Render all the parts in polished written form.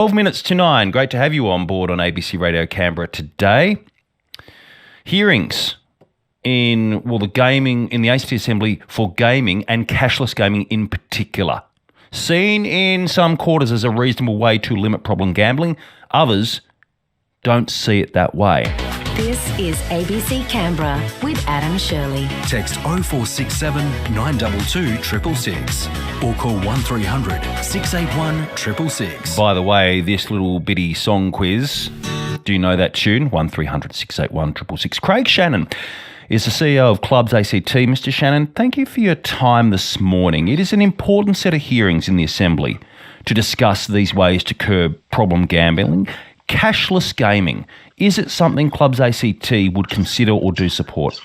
12 minutes to 9. Great to have you on board on ABC Radio Canberra today. Hearings in the ACT Assembly for gaming and cashless gaming in particular. Seen in some quarters as a reasonable way to limit problem gambling, others don't see it that way. This is ABC Canberra with Adam Shirley. Text 0467 922 666 or call 1300 681 666. By the way, this little bitty song quiz, do you know that tune? 1300 681 666. Craig Shannon is the CEO of ClubsACT. Mr. Shannon, thank you for your time this morning. It is an important set of hearings in the Assembly to discuss these ways to curb problem gambling. Cashless gaming, is it something ClubsACT would consider or do support?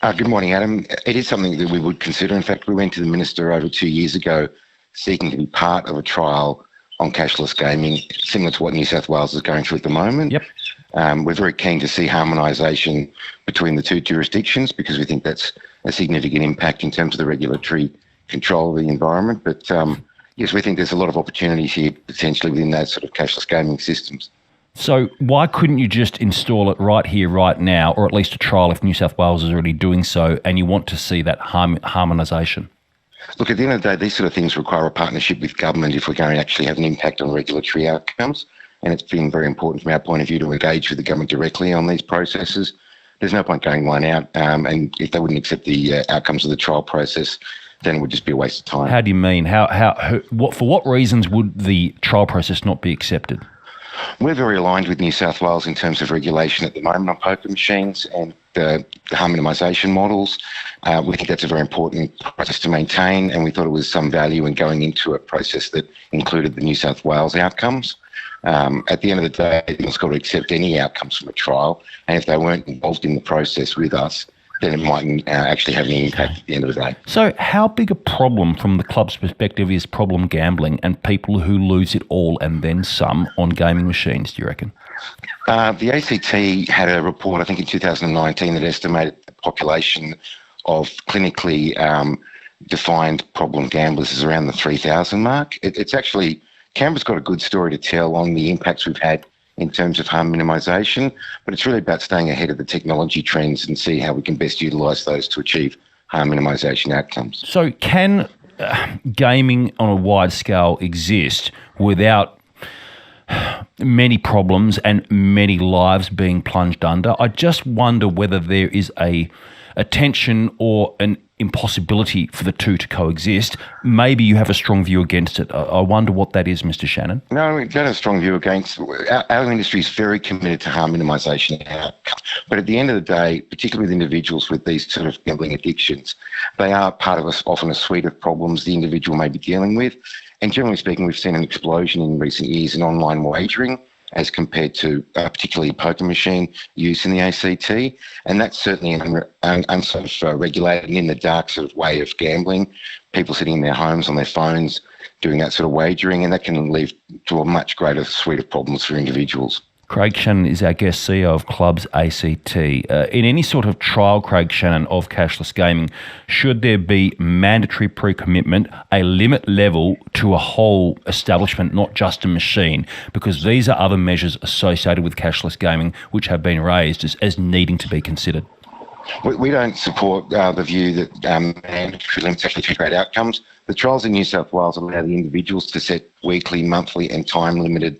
Good morning, Adam. It is something that we would consider. In fact, we went to the Minister over 2 years ago seeking to be part of a trial on cashless gaming, similar to what New South Wales is going through at the moment. Yep. We're very keen to see harmonisation between the two jurisdictions because we think that's a significant impact in terms of the regulatory control of the environment. But yes, we think there's a lot of opportunities here potentially within those sort of cashless gaming systems. So why couldn't you just install it right here, right now, or at least a trial if New South Wales is already doing so and you want to see that harmonisation? Look, at the end of the day, these sort of things require a partnership with government if we're going to actually have an impact on regulatory outcomes. And it's been very important from our point of view to engage with the government directly on these processes. There's no point going one out, and if they wouldn't accept the outcomes of the trial process, then it would just be a waste of time. How do you mean? For what reasons would the trial process not be accepted? We're very aligned with New South Wales in terms of regulation at the moment on poker machines and the harm minimisation models. We think that's a very important process to maintain, and we thought it was some value in going into a process that included the New South Wales outcomes. At the end of the day, it's got to accept any outcomes from a trial, and if they weren't involved in the process with us, then it might actually have any impact at the end of the day. So how big a problem from the club's perspective is problem gambling and people who lose it all and then some on gaming machines, do you reckon? The ACT had a report, I think in 2019, that estimated the population of clinically defined problem gamblers is around the 3,000 mark. It's actually, Canberra's got a good story to tell on the impacts we've had in terms of harm minimisation, but it's really about staying ahead of the technology trends and see how we can best utilise those to achieve harm minimisation outcomes. So can gaming on a wide scale exist without many problems and many lives being plunged under? I just wonder whether there is a tension or an impossibility for the two to coexist. Maybe you have a strong view against it. I wonder what that is, Mr. Shannon. No, we don't have a strong view against it. Our industry is very committed to harm minimisation outcomes. But at the end of the day, particularly with individuals with these sort of gambling addictions, they are part of often a suite of problems the individual may be dealing with. And generally speaking, we've seen an explosion in recent years in online wagering as compared to particularly poker machine use in the ACT. And that's certainly an regulated and in the dark sort of way of gambling, people sitting in their homes on their phones doing that sort of wagering, and that can lead to a much greater suite of problems for individuals. Craig Shannon is our guest CEO of ClubsACT. In any sort of trial, Craig Shannon, of cashless gaming, should there be mandatory pre-commitment, a limit level to a whole establishment, not just a machine? Because these are other measures associated with cashless gaming which have been raised as needing to be considered. We don't support the view that mandatory limits actually achieve great outcomes. The trials in New South Wales allow the individuals to set weekly, monthly and time-limited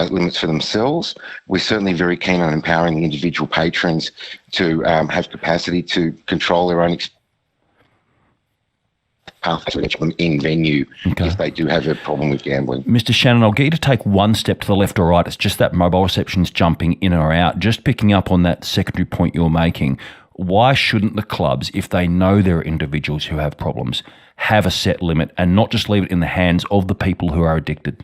limits for themselves. We're certainly very keen on empowering the individual patrons to have capacity to control their own in venue if they do have a problem with gambling. Mr. Shannon, I'll get you to take one step to the left or right. It's just that mobile reception's jumping in or out. Just picking up on that secondary point you're making, why shouldn't the clubs, if they know there are individuals who have problems, have a set limit and not just leave it in the hands of the people who are addicted?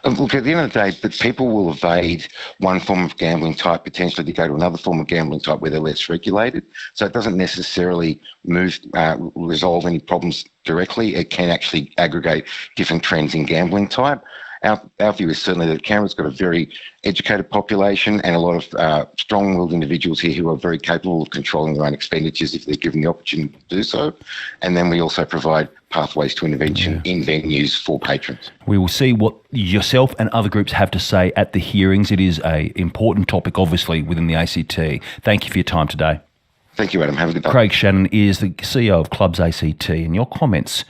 Look, at the end of the day, but people will evade one form of gambling type potentially to go to another form of gambling type where they're less regulated. So it doesn't necessarily resolve any problems directly. It can actually aggregate different trends in gambling type. our view is certainly that Canberra's got a very educated population and a lot of strong-willed individuals here who are very capable of controlling their own expenditures if they're given the opportunity to do so. And then we also provide pathways to intervention in venues for patrons. We will see what yourself and other groups have to say at the hearings. It is an important topic, obviously, within the ACT. Thank you for your time today. Thank you, Adam. Have a good day. Craig Shannon is the CEO of Clubs ACT, and your comments